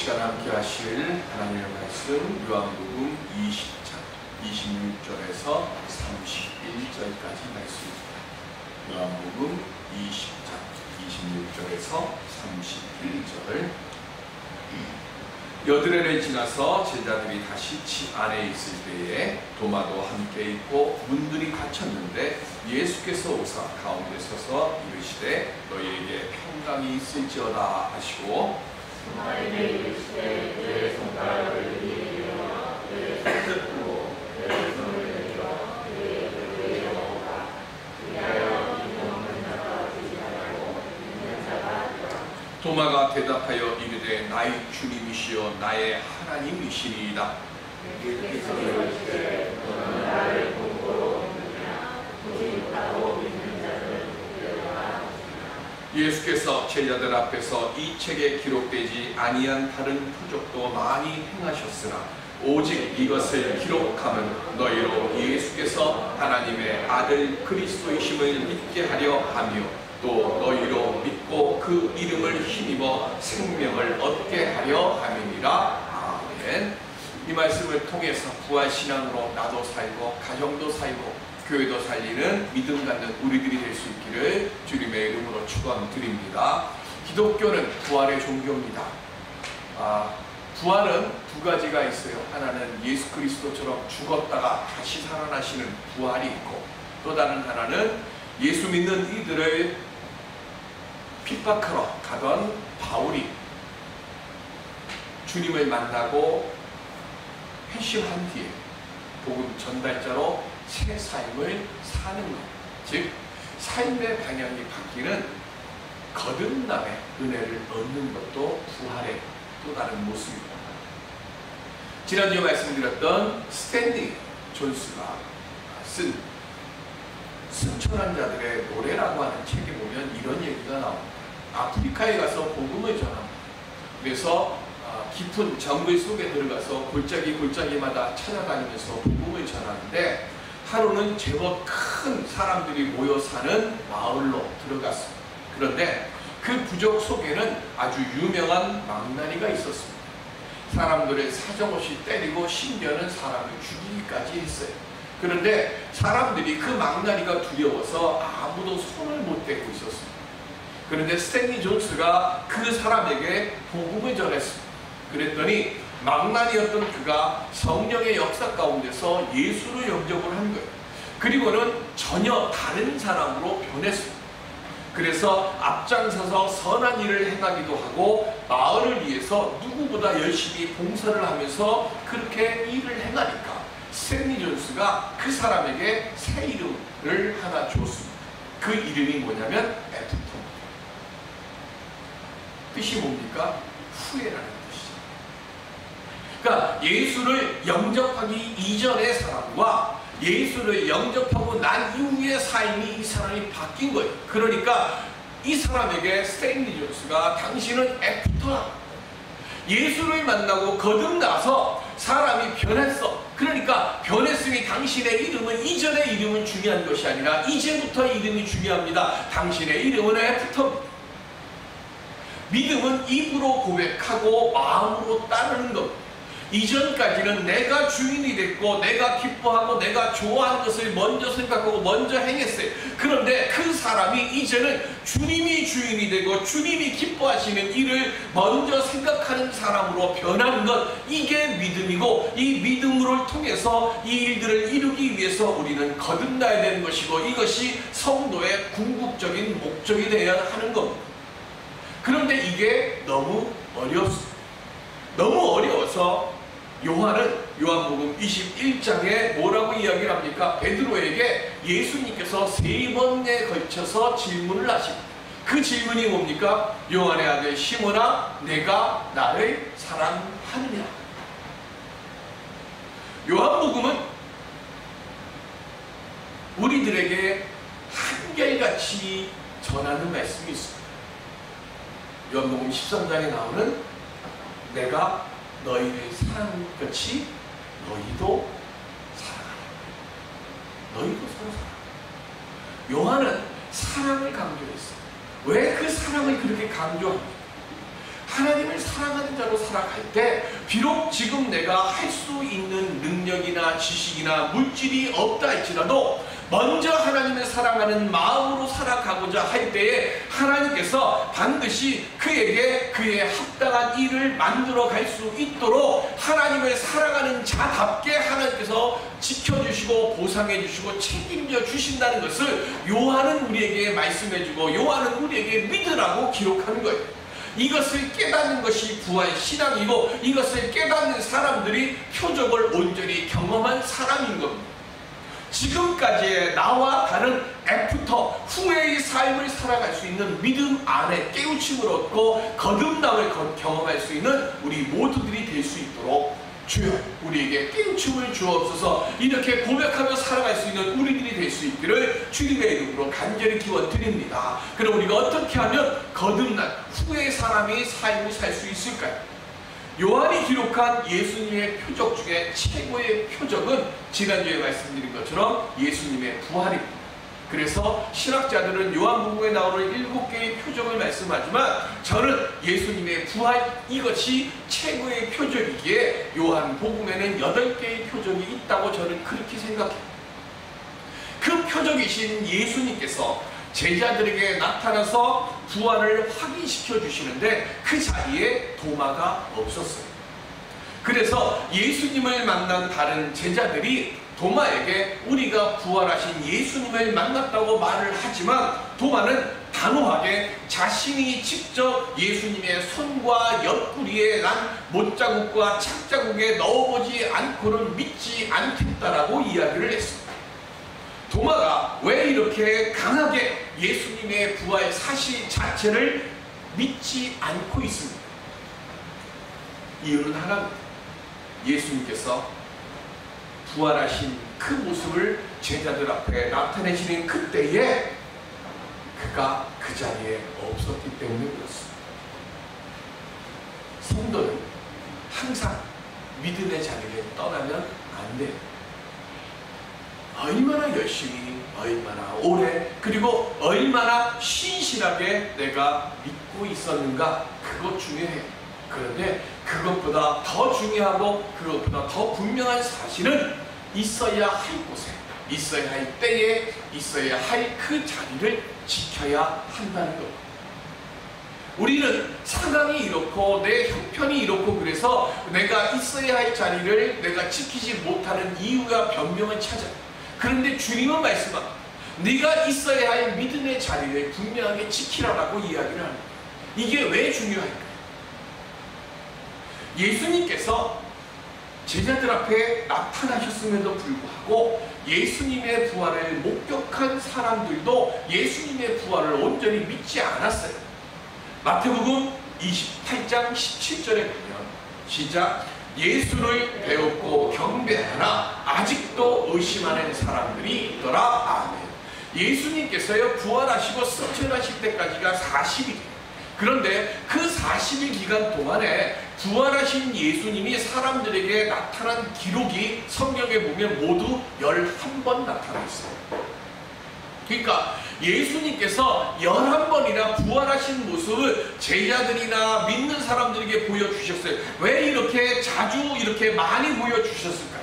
시간 함께 하실 하나님의 말씀 요한복음 20장 26절에서 31절까지 말씀입니다. 요한복음 20장 26절에서 31절. 여드레를 지나서 제자들이 다시 집 안에 있을 때에 도마도 함께 있고 문들이 닫혔는데 예수께서 오사 가운데 서서 이르시되 너희에게 평강이 있을지어다 하시고 너희에게 이르시되 내 손가락을 위에 내 손을 내 손을 들어 내 입을 열어보라. 그리하여 믿음 없는 자가 되지 말고 믿는 자가 되라. 도마가 대답하여 이르되 나의 주님이시여 나의 하나님이시리이다. 예수께서 이르시되 너는 나를 본고로 믿느냐 보지 못하고 믿는 자들은 복되도다. 예수께서 제자들 앞에서 이 책에 기록되지 아니한 다른 표적도 많이 행하셨으나 오직 이것을 기록하면 너희로 예수께서 하나님의 아들 그리스도이심을 믿게 하려 하며 또 너희로 믿고 그 이름을 힘입어 생명을 얻게 하려 함이니라. 아멘. 이 말씀을 통해서 부활신앙으로 나도 살고 가정도 살고 교회도 살리는 믿음 갖는 우리들이 될 수 있기를 주님의 이름으로 축원드립니다. 기독교는 부활의 종교입니다. 부활은 두 가지가 있어요. 하나는 예수 그리스도처럼 죽었다가 다시 살아나시는 부활이 있고, 또 다른 하나는 예수 믿는 이들을 핍박하러 가던 바울이 주님을 만나고 회심한 뒤에 복음 전달자로 새 삶을 사는 것, 즉 삶의 방향이 바뀌는 거듭남의 은혜를 얻는 것도 부활의 또 다른 모습입니다. 지난주에 말씀드렸던 스탠리 존스가 쓴 승천한 자들의 노래라고 하는 책에 보면 이런 얘기가 나옵니다. 아프리카에 가서 복음을 전합니다. 그래서 깊은 정글 속에 들어가서 골짜기마다 찾아다니면서 복음을 전하는데 하루는 제법 큰 사람들이 모여 사는 마을로 들어갔습니다. 그런데 그 부족 속에는 아주 유명한 망나니가 있었습니다. 사람들을 사정없이 때리고 심지어는 사람을 죽이기까지 했어요. 그런데 사람들이 그 망나니가 두려워서 아무도 손을 못 대고 있었습니다. 그런데 스탠리 존스가 그 사람에게 복음을 전했습니다. 그랬더니 망나니였던 그가 성령의 역사 가운데서 예수를 영접을 한 거예요. 그리고는 전혀 다른 사람으로 변했습니다. 그래서 앞장서서 선한 일을 행하기도 하고 마을을 위해서 누구보다 열심히 봉사를 하면서 그렇게 일을 행하니까 스탠리 존스가 그 사람에게 새 이름을 하나 줬습니다. 그 이름이 뭐냐면 애프터. 뜻이 뭡니까? 후회라는 뜻이죠. 그러니까 예수를 영접하기 이전의 사람과 예수를 영접하고 난 이후의 삶이 이 사람이 바뀐 거예요. 그러니까 이 사람에게 스탠리 존스가 당신은 애프터다. 예수를 만나고 거듭나서 사람이 변했어. 그러니까 변했으니 당신의 이름은 이전의 이름은 중요한 것이 아니라 이제부터 이름이 중요합니다. 당신의 이름은 애프터입니다. 믿음은 입으로 고백하고 마음으로 따르는 겁니다. 이전까지는 내가 주인이 됐고 내가 기뻐하고 내가 좋아하는 것을 먼저 생각하고 먼저 행했어요. 그런데 그 사람이 이제는 주님이 주인이 되고 주님이 기뻐하시는 일을 먼저 생각하는 사람으로 변하는 것, 이게 믿음이고 이 믿음을 통해서 이 일들을 이루기 위해서 우리는 거듭나야 되는 것이고 이것이 성도의 궁극적인 목적이 되어야 하는 겁니다. 그런데 이게 너무 어렵습니다. 너무 어려워서 요한은 요한복음 21장에 뭐라고 이야기를 합니까? 베드로에게 예수님께서 3번에 걸쳐서 질문을 하십니다. 그 질문이 뭡니까? 요한의 아들 시몬아, 내가 나를 사랑하느냐? 요한복음은 우리들에게 한결같이 전하는 말씀이 있습니다. 요한복음 13장에 나오는 내가 너희를 사랑한 것이 너희도 사랑하라. 너희도 서로 사랑하라. 요한은 사랑을 강조했어요. 왜 그 사랑을 그렇게 강조합니까? 하나님을 사랑하는 자로 살아갈 때 비록 지금 내가 할 수 있는 능력이나 지식이나 물질이 없다 할지라도 먼저 하나님을 사랑하는 마음으로 살아가고자 할 때에 하나님께서 반드시 그에게 그의 합당한 일을 만들어 갈 수 있도록 하나님을 사랑하는 자답게 하나님께서 지켜주시고 보상해주시고 책임져 주신다는 것을 요한은 우리에게 말씀해주고 요한은 우리에게 믿으라고 기록하는 거예요. 이것을 깨닫는 것이 부활 신앙이고 이것을 깨닫는 사람들이 표적을 온전히 경험한 사람인 겁니다. 지금까지의 나와 다른 애프터 후회의 삶을 살아갈 수 있는 믿음 안에 깨우침을 얻고 거듭남을 경험할 수 있는 우리 모두들이 될 수 있도록 주여 우리에게 깨우침을 주옵소서. 이렇게 고백하며 살아갈 수 있는 우리들이 될 수 있기를 주님의 이름으로 간절히 기원 드립니다. 그럼 우리가 어떻게 하면 거듭난 후회의 사람이 삶을 살 수 있을까요? 요한이 기록한 예수님의 표적 중에 최고의 표적은 지난주에 말씀드린 것처럼 예수님의 부활입니다. 그래서 신학자들은 요한복음에 나오는 7개의 표적을 말씀하지만 저는 예수님의 부활 이것이 최고의 표적이기에 요한복음에는 8개의 표적이 있다고 저는 그렇게 생각해요. 그 표적이신 예수님께서 제자들에게 나타나서 부활을 확인시켜 주시는데 그 자리에 도마가 없었어요. 그래서 예수님을 만난 다른 제자들이 도마에게 우리가 부활하신 예수님을 만났다고 말을 하지만 도마는 단호하게 자신이 직접 예수님의 손과 옆구리에 난 못자국과 착자국에 넣어보지 않고는 믿지 않겠다라고 이야기를 했습니다. 도마가 왜 이렇게 강하게 예수님의 부활 사실 자체를 믿지 않고 있습니다. 이유는 하나입니다. 예수님께서 부활하신 그 모습을 제자들 앞에 나타내시는 그때에 그가 그 자리에 없었기 때문에 그렇습니다. 성도는 항상 믿음의 자리를 떠나면 안 돼요. 얼마나 열심히, 얼마나 오래, 그리고 얼마나 신실하게 내가 믿고 있었는가, 그것 중요해요. 그런데 그것보다 더 중요하고 그것보다 더 분명한 사실은 있어야 할 곳에, 있어야 할 때에, 있어야 할 그 자리를 지켜야 한다는 것. 우리는 상황이 이렇고 내 형편이 이렇고 그래서 내가 있어야 할 자리를 내가 지키지 못하는 이유와 변명을 찾아요. 그런데 주님은 말씀합니다. 네가 있어야 할 믿음의 자리를 분명하게 지키라라고 이야기를 합니다. 이게 왜 중요할까요? 예수님께서 제자들 앞에 나타나셨음에도 불구하고 예수님의 부활을 목격한 사람들도 예수님의 부활을 온전히 믿지 않았어요. 마태복음 28장 17절에 보면 시작, 예수를 배웠고 경배하나 아직도 의심하는 사람들이 있더라. 아멘. 예수님께서요 부활하시고 승천하실 때까지가 40일이에요. 그런데 그 40일 기간 동안에 부활하신 예수님이 사람들에게 나타난 기록이 성경에 보면 모두 11번 나타나 있어요. 그러니까 예수님께서 11번이나 부활하신 모습을 제자들이나 믿는 사람들에게 보여주셨어요. 왜 이렇게 자주 이렇게 많이 보여주셨을까요?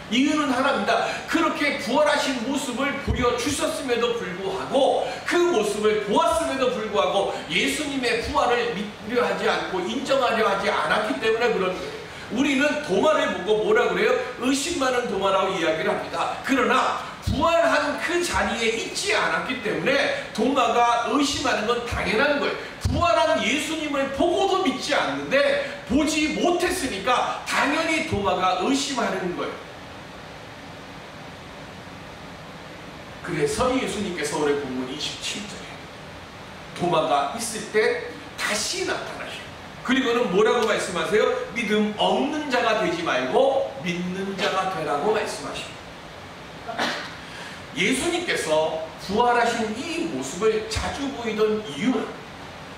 이유는 하나입니다. 그렇게 부활하신 모습을 보여주셨음에도 불구하고 그 모습을 보았음에도 불구하고 예수님의 부활을 믿려 하지 않고 인정하려 하지 않았기 때문에 그런 거예요. 우리는 도마를 보고 뭐라 그래요? 의심 많은 도마라고 이야기를 합니다. 그러나 부활한 그 자리에 있지 않았기 때문에 도마가 의심하는 건 당연한 거예요. 부활한 예수님을 보고도 믿지 않는데 보지 못했으니까 당연히 도마가 의심하는 거예요. 그래서 예수님께서 오늘 본문 27절에 도마가 있을 때 다시 나타나셔요. 그리고는 뭐라고 말씀하세요? 믿음 없는 자가 되지 말고 믿는 자가 되라고 말씀하십니다. 예수님께서 부활하신 이 모습을 자주 보이던 이유는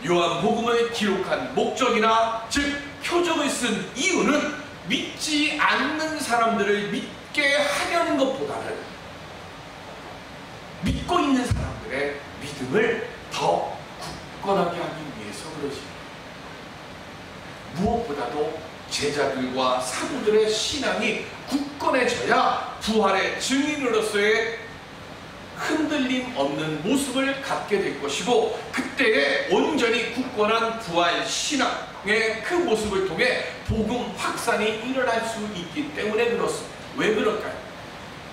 요한복음을 기록한 목적이나 즉 표적을 쓴 이유는 믿지 않는 사람들을 믿게 하려는 것보다는 믿고 있는 사람들의 믿음을 더 굳건하게 하기 위해서 그러십니다. 제자들과 사도들의 신앙이 굳건해져야 부활의 증인으로서의 흔들림 없는 모습을 갖게 될 것이고, 그때에 온전히 굳건한 부활 신앙의 그 모습을 통해 복음 확산이 일어날 수 있기 때문에 그렇습니다. 왜 그럴까요?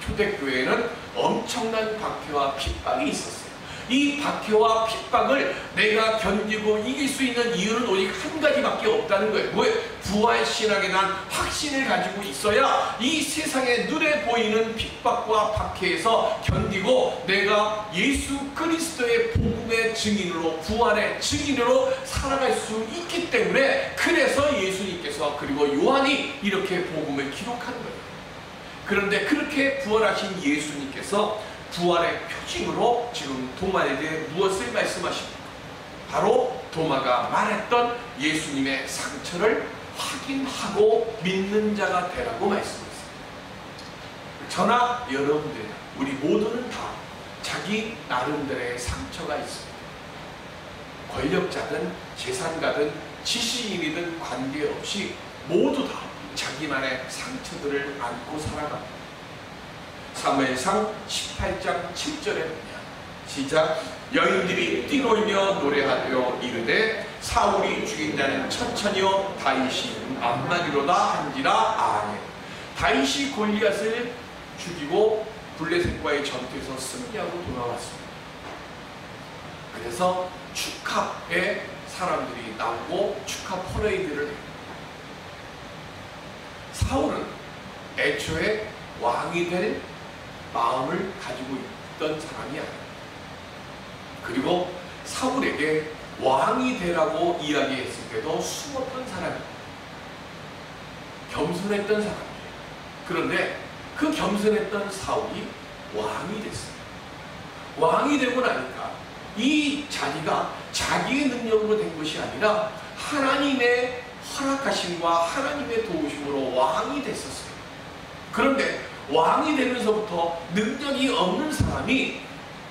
초대교회에는 엄청난 박해와 핍박이 있었어요. 이 박해와 핍박을 내가 견디고 이길 수 있는 이유는 오직 한 가지밖에 없다는 거예요. 뭐예요? 부활 신앙에 대한 확신을 가지고 있어야 이 세상에 눈에 보이는 핍박과 박해에서 견디고 내가 예수 그리스도의 복음의 증인으로, 부활의 증인으로 살아갈 수 있기 때문에, 그래서 예수님께서 그리고 요한이 이렇게 복음을 기록한 거예요. 그런데 그렇게 부활하신 예수님께서 부활의 표징으로 지금 도마에게 무엇을 말씀하십니까? 바로 도마가 말했던 예수님의 상처를 확인하고 믿는 자가 되라고 말씀했습니다. 저나 여러분들, 우리 모두는 다 자기 나름대로의 상처가 있습니다. 권력자든 재산가든 지식인이든 관계없이 모두 다 자기만의 상처들을 안고 살아갑니다. 사무엘상 18장 7절에 보면 시작. 여인들이 뛰놀며 노래하며 이르되 사울이 죽인 자는 천천히요 다윗이 만만이로다 한지라. 아멘. 다윗이 골리앗을 죽이고 블레셋과의 전투에서 승리하고 돌아왔습니다. 그래서 축하에 사람들이 나오고 축하 퍼레이드를 해요. 사울은 애초에 왕이 될 마음을 가지고 있던 사람이 아닙니다. 그리고 사울에게 왕이 되라고 이야기했을 때도 숨었던 사람입니다. 겸손했던 사람이에요. 그런데 그 겸손했던 사울이 왕이 됐어요. 왕이 되고 나니까 이 자리가 자기의 능력으로 된 것이 아니라 하나님의 허락하심과 하나님의 도우심으로 왕이 됐었어요. 그런데 왕이 되면서부터 능력이 없는 사람이,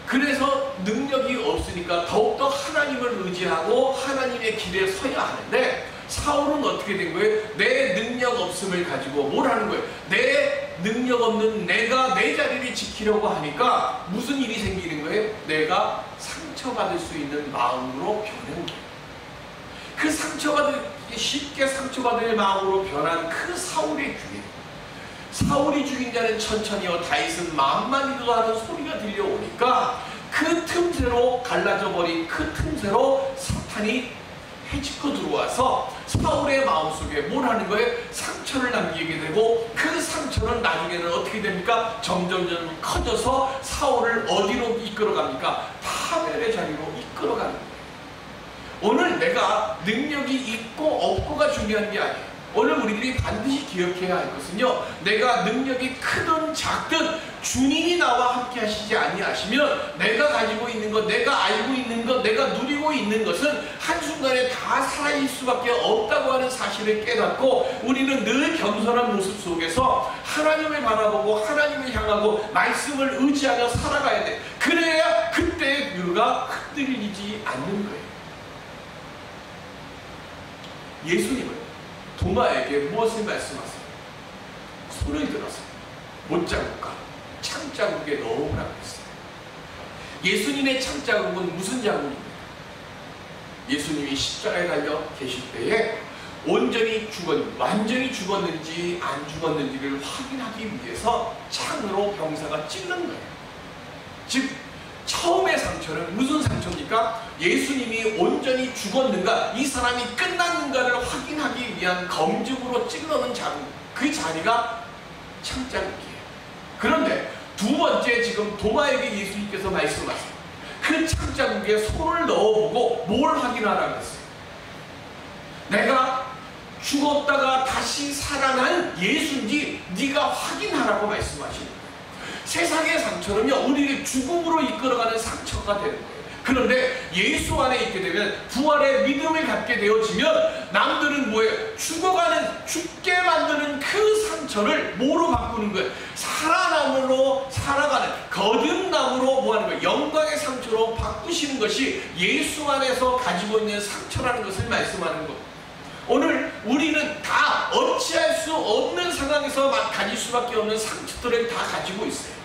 그래서 능력이 없으니까 더욱더 하나님을 의지하고 하나님의 길에 서야 하는데, 사울은 어떻게 된 거예요? 내 능력 없음을 가지고 뭘 하는 거예요? 내 능력 없는 내가 내 자리를 지키려고 하니까 무슨 일이 생기는 거예요? 내가 상처받을 수 있는 마음으로 변한 거예요. 그 쉽게 상처받을 마음으로 변한 그 사울의 귀에 사울이 죽인 자는 천천히요 다윗은 만만이도 하는 소리가 들려오니까 그 틈새로 갈라져 버린 그 틈새로 사탄이 해집고 들어와서 사울의 마음속에 뭘 하는 거예요? 상처를 남기게 되고, 그 상처는 나중에는 어떻게 됩니까? 점점 커져서 사울을 어디로 이끌어갑니까? 파멸의 자리로 이끌어가는 거예요. 오늘 내가 능력이 있고 없고가 중요한 게 아니에요. 오늘 우리들이 반드시 기억해야 할 것은요, 내가 능력이 크든 작든 주님이 나와 함께 하시지 아니하시면 내가 가지고 있는 것, 내가 알고 있는 것, 내가 누리고 있는 것은 한순간에 다 사라질 수밖에 없다고 하는 사실을 깨닫고, 우리는 늘 겸손한 모습 속에서 하나님을 바라보고 하나님을 향하고 말씀을 의지하며 살아가야 돼. 그래야 그때의 묘가 흔들리지 않는 거예요. 예수님은 도마에게 무엇을 말씀하세요? 손을 들어서 못자국과 창자국에 넣으라고 했어요. 예수님의 창자국은 무슨 자국입니까? 예수님이 십자가에 달려 계실 때에 완전히 죽었는지 안 죽었는지를 확인하기 위해서 창으로 병사가 찔른 거예요. 즉 처음의 상처는 무슨 상처입니까? 예수님이 온전히 죽었는가, 이 사람이 끝났는가를 확인하기 위한 검증으로 찔러놓은 자국, 그 자리가 창자국이에요. 그런데 두 번째, 지금 도마에게 예수님께서 말씀하세요. 그 창자국에 손을 넣어보고 뭘 확인하라고 했어요? 내가 죽었다가 다시 살아난 예수인지 네가 확인하라고 말씀하시는 거예요. 세상의 상처는요, 우리를 죽음으로 이끌어가는 상처가 되는 거예요. 그런데 예수 안에 있게 되면, 부활의 믿음을 갖게 되어지면 남들은 뭐예요? 죽게 만드는 그 상처를 뭐로 바꾸는 거예요? 살아남으로 살아가는, 거듭남으로 뭐 하는 거예요? 영광의 상처로 바꾸시는 것이 예수 안에서 가지고 있는 상처라는 것을 말씀하는 거예요. 오늘 우리는 다 어찌할 수 없는 상황에서 가질 수밖에 없는 상처들을 다 가지고 있어요.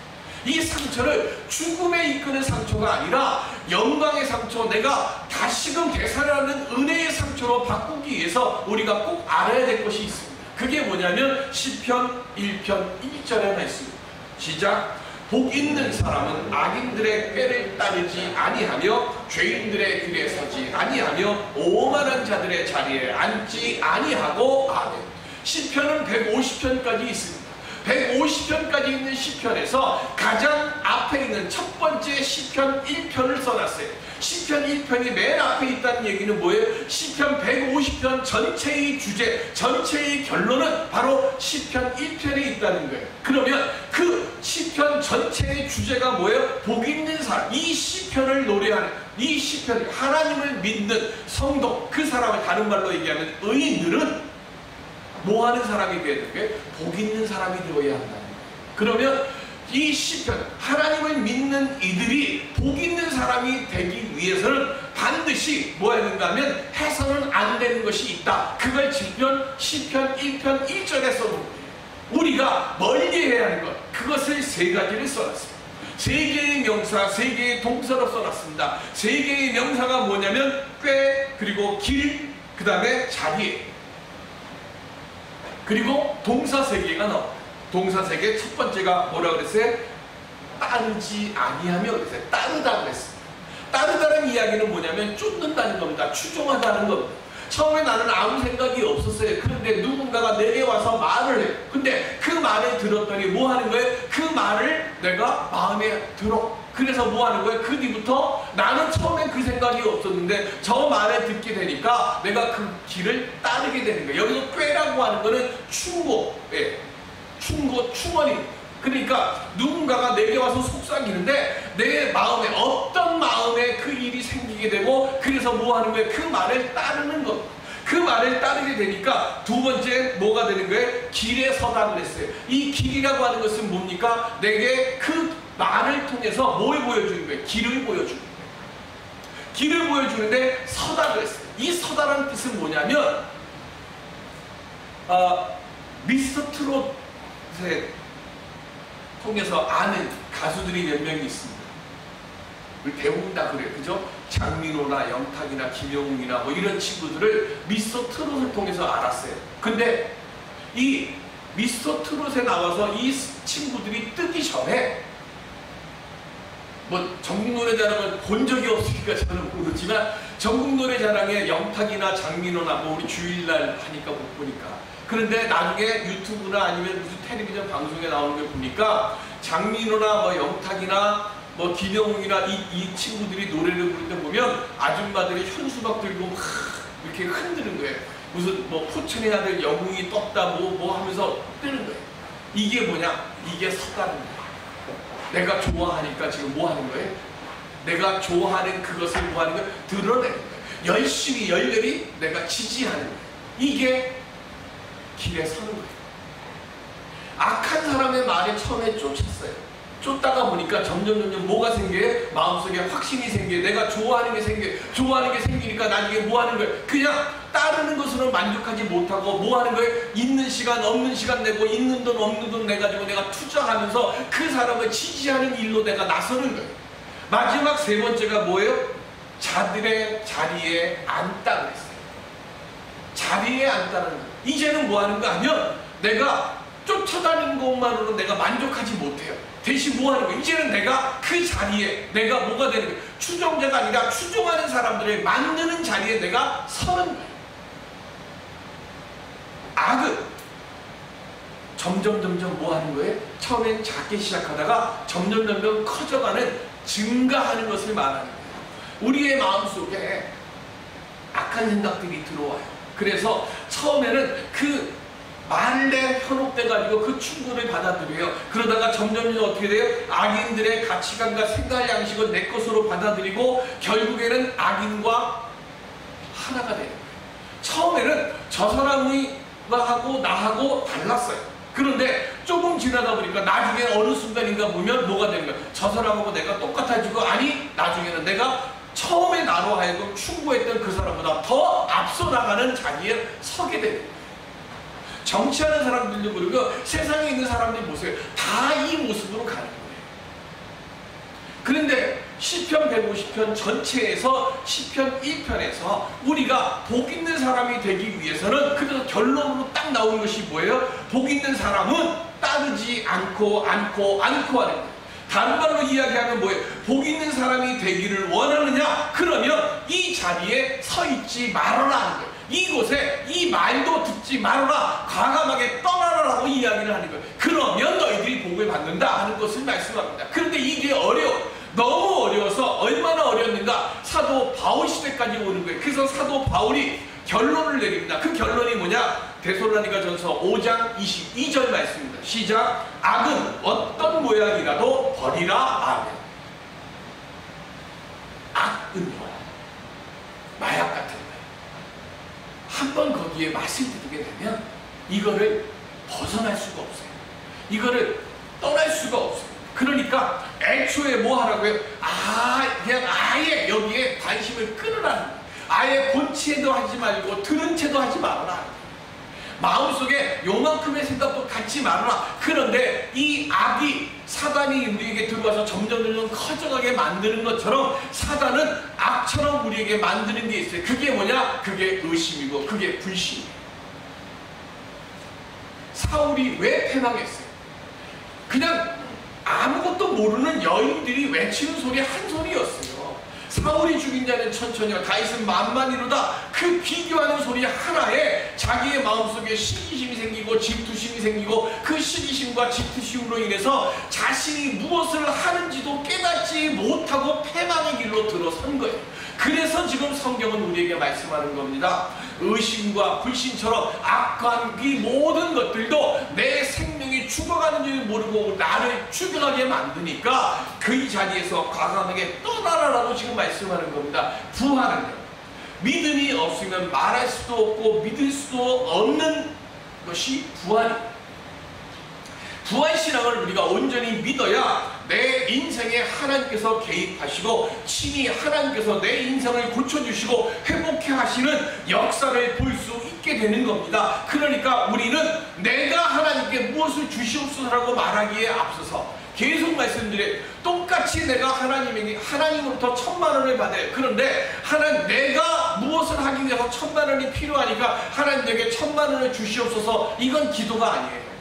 이 상처를 죽음에 이끄는 상처가 아니라 영광의 상처, 내가 다시금 되살아나는 은혜의 상처로 바꾸기 위해서 우리가 꼭 알아야 될 것이 있습니다. 그게 뭐냐면 시편 1편 1절에 말씀. 시작. 복 있는 사람은 악인들의 꾀를 따르지 아니하며 죄인들의 길에 서지 아니하며 오만한 자들의 자리에 앉지 아니하고. 아멘. 시편은 150편까지 있습니다. 150편까지 있는 시편에서 가장 앞에 있는 첫 번째 시편 1편을 써놨어요. 시편 1편이 맨 앞에 있다는 얘기는 뭐예요? 시편 150편 전체의 주제, 전체의 결론은 바로 시편 1편에 있다는 거예요. 그러면 그 시편 전체의 주제가 뭐예요? 복 있는 사람. 이 시편을 노래하는, 이 시편, 하나님을 믿는 성도, 그 사람을 다른 말로 얘기하면 의인들은 뭐 하는 사람이 되어야 되는 거예요? 복 있는 사람이 되어야 한다는 거예요. 그러면 이 시편, 하나님을 믿는 이들이 복 있는 사람이 되기 위해서는 반드시 뭐 해야 되는가 하면 해서는 안 되는 것이 있다. 그걸 시편 1편 1절에 써놓은 거예요. 우리가 멀리해야 하는 것, 그것을 세 가지를 써놨습니다. 세 개의 명사, 세 개의 동사로 써놨습니다. 세 개의 명사가 뭐냐면 꾀, 그리고 길, 그 다음에 자리, 그리고 동사 세 개가 나옵니다. 동사 세 개, 첫 번째가 뭐라 그랬어요? 따르지 아니하며 그랬어요. 따르다 그랬습니다. 따르다는 이야기는 뭐냐면 쫓는다는 겁니다. 추종하다는 겁니다. 처음에 나는 아무 생각이 없었어요. 그런데 누군가가 내게 와서 말을 해요. 근데 그 말을 들었더니 뭐 하는 거예요? 그 말을 내가 마음에 들어. 그래서 뭐 하는 거예요? 그 뒤부터 나는 처음엔 그 생각이 없었는데 저 말을 듣게 되니까 내가 그 길을 따르게 되는 거예요. 여기서 꾀라고 하는 거는 충고, 충원입니다. 그러니까 누군가가 내게 와서 속삭이는데 내 마음에 어떤 마음에 그 일이 생기게 되고 그래서 뭐 하는 거예요? 그 말을 따르는 것. 그 말을 따르게 되니까 두 번째 뭐가 되는 거예요? 길에 서다 그랬어요. 이 길이라고 하는 것은 뭡니까? 내게 그 말을 통해서 뭘 보여주는 거예요? 길을 보여주는 거예요. 길을 보여주는데 서다 그랬어요. 이 서다라는 뜻은 뭐냐면 미스터 트롯의 통해서 아는 가수들이 몇 명이 있습니다. 우리 대부분 다 그래요. 그죠? 장민호나 영탁이나 김영웅이나 뭐 이런 친구들을 미스터 트롯을 통해서 알았어요. 근데 이 미스터 트롯에 나와서 이 친구들이 뜨기 전에 뭐 전국노래자랑을 본 적이 없으니까 저는 모르지만 전국노래자랑에 영탁이나 장민호나 뭐 우리 주일날 하니까 못 보니까, 그런데 나중에 유튜브나 아니면 무슨 텔레비전 방송에 나오는 걸 보니까 장민호나 뭐 영탁이나 뭐 김영웅이나 이 친구들이 노래를 부를 때 보면 아줌마들이 현수막 들고 막 이렇게 흔드는 거예요. 무슨 뭐 포천의 아들 영웅이 떴다 뭐 하면서 뜨는 거예요. 이게 뭐냐? 이게 서다는 거예요. 내가 좋아하니까 지금 뭐 하는 거예요? 내가 좋아하는 그것을 뭐 하는 거예요? 드러내는 거예요. 열심히 열렬히 내가 지지하는 거예요. 이게 길에 서는 거예요. 악한 사람의 말에 처음에 쫓았어요. 쫓다가 보니까 점점 뭐가 생겨요? 마음속에 확신이 생겨요. 내가 좋아하는 게 생겨요. 좋아하는 게 생기니까 나중에 뭐 하는 거예요? 그냥 따르는 것으로 만족하지 못하고 뭐 하는 거예요? 있는 시간 없는 시간 내고 있는 돈 없는 돈 내가지고 내가 투자하면서 그 사람을 지지하는 일로 내가 나서는 거예요. 마지막 세 번째가 뭐예요? 자들의 자리에 앉다 그랬어요. 자리에 앉다는 거예요. 이제는 뭐 하는가 하면 내가 쫓아다니는 것만으로 내가 만족하지 못해요. 대신 뭐 하는 거예요? 이제는 내가 그 자리에 내가 뭐가 되는 거예요? 추종자가 아니라 추종하는 사람들을 만드는 자리에 내가 서는 거예요. 악은 점점 뭐 하는 거예요? 처음엔 작게 시작하다가 점점 커져가는, 증가하는 것을 말하는 거예요. 우리의 마음속에 악한 생각들이 들어와요. 그래서 처음에는 그 말에 현혹돼가지고 그 충고를 받아들여요. 그러다가 점점 어떻게 돼요? 악인들의 가치관과 생각 양식을 내 것으로 받아들이고 결국에는 악인과 하나가 돼요. 처음에는 저 사람하고 나하고 달랐어요. 그런데 조금 지나다 보니까 나중에 어느 순간인가 보면 뭐가 되는 거예요? 저 사람하고 내가 똑같아지고, 아니 나중에는 내가 처음에 나로 하여금 충고했던 그 사람보다 더 앞서 나가는 자리에 서게 되는 거예요. 정치하는 사람들도 그러고 세상에 있는 사람들이 보세요. 다 이 모습으로 가는 거예요. 그런데 시편 150편 전체에서 시편 1편에서 우리가 복 있는 사람이 되기 위해서는 그래서 결론으로 딱 나오는 것이 뭐예요? 복 있는 사람은 따르지 않고 하는 거예요. 다른 말로 이야기하면 뭐예요? 복 있는 사람이 되기를 원하느냐? 그러면 이 자리에 서 있지 말아라 하는 거예요. 이곳에 이 말도 듣지 말아라, 과감하게 떠나라라고 이야기를 하는 거예요. 그러면 너희들이 복을 받는다 하는 것을 말씀합니다. 그런데 이게 어려워. 너무 어려워서 얼마나 어려웠는가? 사도 바울 시대까지 오는 거예요. 그래서 사도 바울이 결론을 내립니다. 그 결론이 뭐냐? 데살로니가전서 5장 22절 말씀입니다. 시작. 악은 어떤 모양이라도 버리라. 아멘. 악은요, 마약 같은 거예요. 한번 거기에 맛을 들게 되면 이거를 벗어날 수가 없어요. 이거를 떠날 수가 없어요. 그러니까 애초에 뭐 하라고요? 그냥 아예 여기에 관심을 끊으라는 거예요. 아예 본 채도 하지 말고 들은 채도 하지 말아라. 마음속에 요만큼의 생각도 갖지 말아라. 그런데 이 악이, 사단이 우리에게 들어와서 점점 커져가게 만드는 것처럼 사단은 악처럼 우리에게 만드는 게 있어요. 그게 뭐냐? 그게 의심이고 그게 불신이에요. 사울이 왜 패망했어요? 그냥 아무것도 모르는 여인들이 외치는 소리 한 소리였어요. 사울이 죽인 자는 천천히와 다윗은 만만이로다. 그 비교하는 소리 하나에 자기의 마음속에 시기심이 생기고 질투심이 생기고 그 시기심과 질투심으로 인해서 자신이 무엇을 하는지도 깨닫지 못하고 패망의 길로 들어선 거예요. 그래서 지금 성경은 우리에게 말씀하는 겁니다. 의심과 불신처럼 악한 이 모든 것들도 내 생명이 죽어가는 줄 모르고 나를 죽여가게 만드니까 그 자리에서 과감하게 떠나라라고 지금 말씀하는 겁니다. 부활은요, 믿음이 없으면 말할 수도 없고 믿을 수도 없는 것이 부활입니다. 부활신앙을 우리가 온전히 믿어야 내 인생에 하나님께서 개입하시고 친히 하나님께서 내 인생을 고쳐주시고 회복해 하시는 역사를 볼 수 있게 되는 겁니다. 그러니까 우리는 내가 하나님께 무엇을 주시옵소서라고 말하기에 앞서서 계속 말씀드려요. 똑같이 내가 하나님으로부터 1000만 원을 받아요. 그런데 내가 무엇을 하기 위해서 1000만 원이 필요하니까 하나님에게 1000만 원을 주시옵소서, 이건 기도가 아니에요.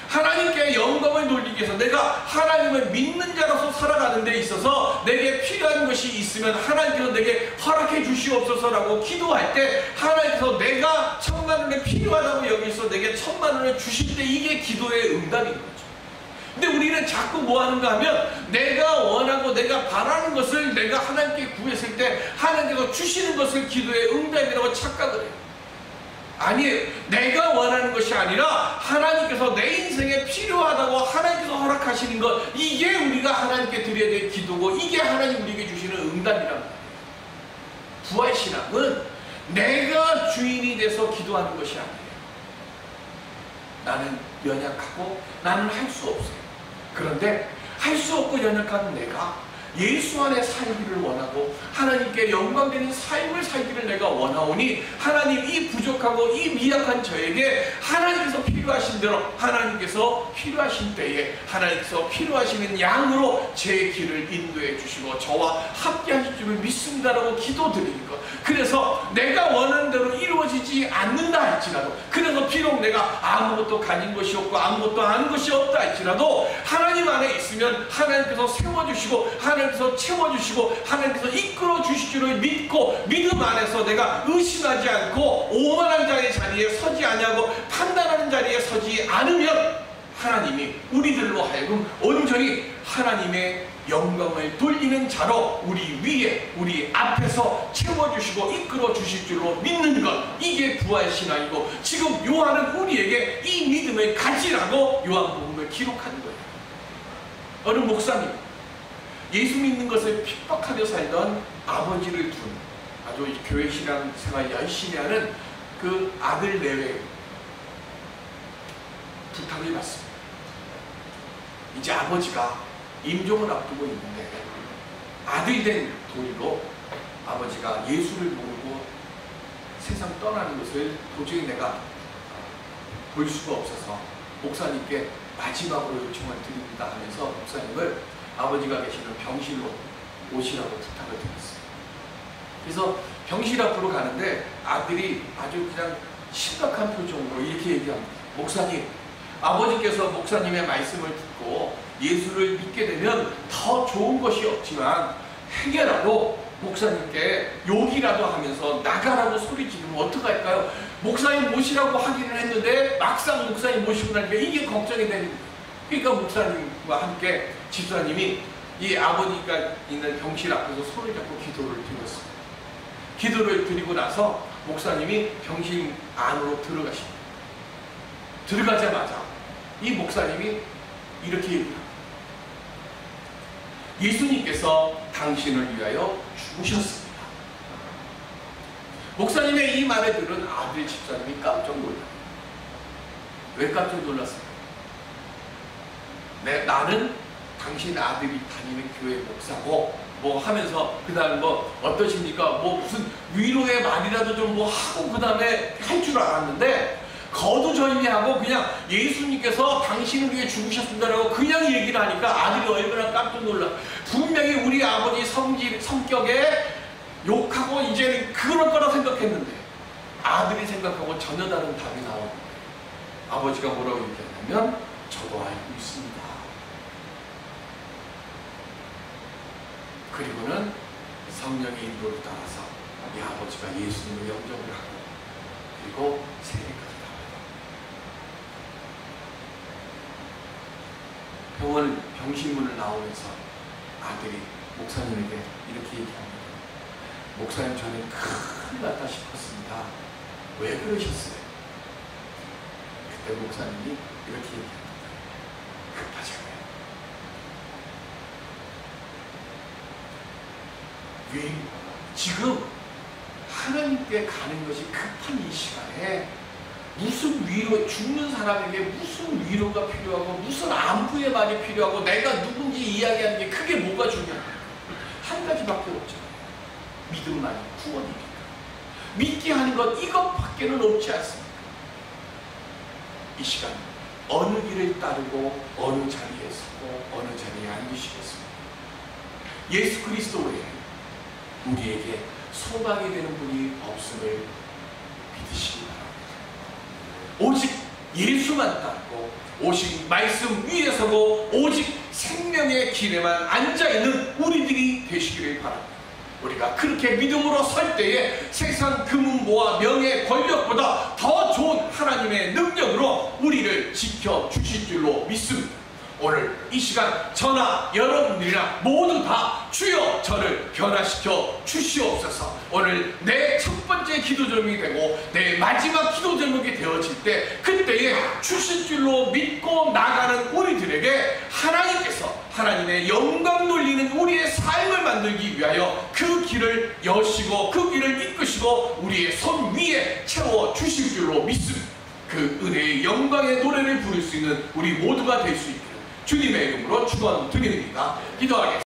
하나님께 영광을 돌리기 위해서 내가 하나님을 믿는 자로서 살아가는 데 있어서 내게 필요한 것이 있으면 하나님께서 내게 허락해 주시옵소서라고 기도할 때 하나님께서 내가 1000만 원이 필요하다고 여기서 내게 1000만 원을 주실 때 이게 기도의 응답인 거죠. 근데 우리는 자꾸 뭐 하는가 하면 내가 원하고 내가 바라는 것을 내가 하나님께 구했을 때 하나님께서 주시는 것을 기도의 응답이라고 착각을 해요. 아니에요. 내가 원하는 것이 아니라 하나님께서 내 인생에 필요하다고 하나님께서 허락하시는 것, 이게 우리가 하나님께 드려야 될 기도고 이게 하나님 우리에게 주시는 응답이란 말이에요. 부활신앙은 내가 주인이 돼서 기도하는 것이 아니에요. 나는 연약하고 나는 할 수 없어요. 그런데 할 수 없고 연약한 내가 예수 안에 살기를 원하고 하나님께 영광되는 삶을 살기를 내가 원하오니 하나님 이 부족하고 이 미약한 저에게 하나님께서 필요하신 대로 하나님께서 필요하신 때에 하나님께서 필요하시는 양으로 제 길을 인도해 주시고 저와 함께 하실 줄을 믿습니다라고 기도드리는 것. 그래서 내가 원하는 대로 이루어지지 않는다 할지라도, 그래서 비록 내가 아무것도 가진 것이 없고 아무것도 아는 것이 없다 할지라도 하나님 안에 있으면 하나님께서 세워주시고 하나님께서 채워주시고 하나님께서 이끌어 주실 줄을 믿고 믿음 안에서 내가 의심하지 않고 오만한 자의 자리에 서지 아니하고 판단하는 자리에 서지 않으면 하나님이 우리들로 하여금 온전히 하나님의 영광을 돌리는 자로 우리 위에 우리 앞에서 채워주시고 이끌어 주실 줄로 믿는 것, 이게 부활신앙이고 지금 요한은 우리에게 이 믿음을 가지라고 요한복음을 기록하는 거예요. 어느 목사님, 예수 믿는 것을 핍박하며 살던 아버지를 둔 아주 교회 신앙 생활 열심히 하는 그 아들 내외 부탁을 받습니다. 이제 아버지가 임종을 앞두고 있는데 아들 된 도리로 아버지가 예수를 모르고 세상 떠나는 것을 도저히 내가 볼 수가 없어서 목사님께 마지막으로 요청을 드립니다 하면서 목사님을 아버지가 계시는 병실로 오시라고 부탁을 드렸어요. 그래서 병실 앞으로 가는데 아들이 아주 그냥 심각한 표정으로 이렇게 얘기합니다. 목사님, 아버지께서 목사님의 말씀을 듣고 예수를 믿게 되면 더 좋은 것이 없지만 행여라도 목사님께 욕이라도 하면서 나가라고 소리 지르면 어떡할까요? 목사님 모시라고 하기는 했는데 막상 목사님 모시고 나니까 이게 걱정이 되는 거예요. 그러니까 목사님과 함께 집사님이 이 아버지가 있는 병실 앞에서 손을 잡고 기도를 드렸어요. 기도를 드리고 나서 목사님이 병실 안으로 들어가십니다. 들어가자마자 이 목사님이 이렇게 얘기합니다. 예수님께서 당신을 위하여 죽으셨습니다. 목사님의 이 말을 들은 아들 집사님이 깜짝 놀라요. 왜 깜짝 놀랐을까요? 나는 당신 아들이 다니는 교회 목사고 뭐 하면서 그 다음 뭐 어떠십니까? 뭐 무슨 위로의 말이라도 좀 뭐 하고 그 다음에 할 줄 알았는데 거두절미하고 그냥 예수님께서 당신을 위해 죽으셨습니다라고 그냥 얘기를 하니까 아들이 얼마나 깜짝 놀라. 분명히 우리 아버지 성격에 욕하고 이제는 그럴 거라 생각했는데 아들이 생각하고 전혀 다른 답이 나오는 거예요. 아버지가 뭐라고 얘기하냐면 저도 알고 있습니다. 그리고는 성령의 인도를 따라서 이 아버지가 예수님을 영접을 하고 그리고 세례까지 병원 병실문을 나오면서 아들이 목사님에게 이렇게 얘기합니다. 목사님, 저는 큰일 났다 싶었습니다. 왜 그러셨어요? 그때 목사님이 이렇게 얘기합니다. 급하잖아요. 지금 하나님께 가는 것이 급한 이 시간에 무슨 위로, 죽는 사람에게 무슨 위로가 필요하고 무슨 안부의 말이 필요하고 내가 누군지 이야기하는 게 그게 뭐가 중요합니까? 한 가지밖에 없잖아요. 믿음만이 구원이니까. 믿게 하는 것 이것밖에는 없지 않습니까? 이 시간 어느 길을 따르고 어느 자리에 서고 어느 자리에 앉으시겠습니까? 예수 그리스도 외에 우리에게 소망이 되는 분이 없음을 믿으시기 바랍니다. 오직 예수만 따르고 오직 말씀 위에 서고 오직 생명의 길에만 앉아있는 우리들이 되시기를 바랍니다. 우리가 그렇게 믿음으로 설 때에 세상 금은보와 명예 권력보다 더 좋은 하나님의 능력으로 우리를 지켜주실 줄로 믿습니다. 오늘 이 시간 저나 여러분들이나 모두 다 주여 저를 변화시켜 주시옵소서. 오늘 내 첫 번째 기도 제목이 되고 내 마지막 기도 제목이 되어질 때 그때에 주실 줄로 믿고 나가는 우리들에게 하나님께서 하나님의 영광 돌리는 우리의 삶을 만들기 위하여 그 길을 여시고 그 길을 이끄시고 우리의 손 위에 채워 주실 줄로 믿습니다. 그 은혜의 영광의 노래를 부를 수 있는 우리 모두가 될 수 있기를 주님의 이름으로 축원드립니다. 기도하겠습니다.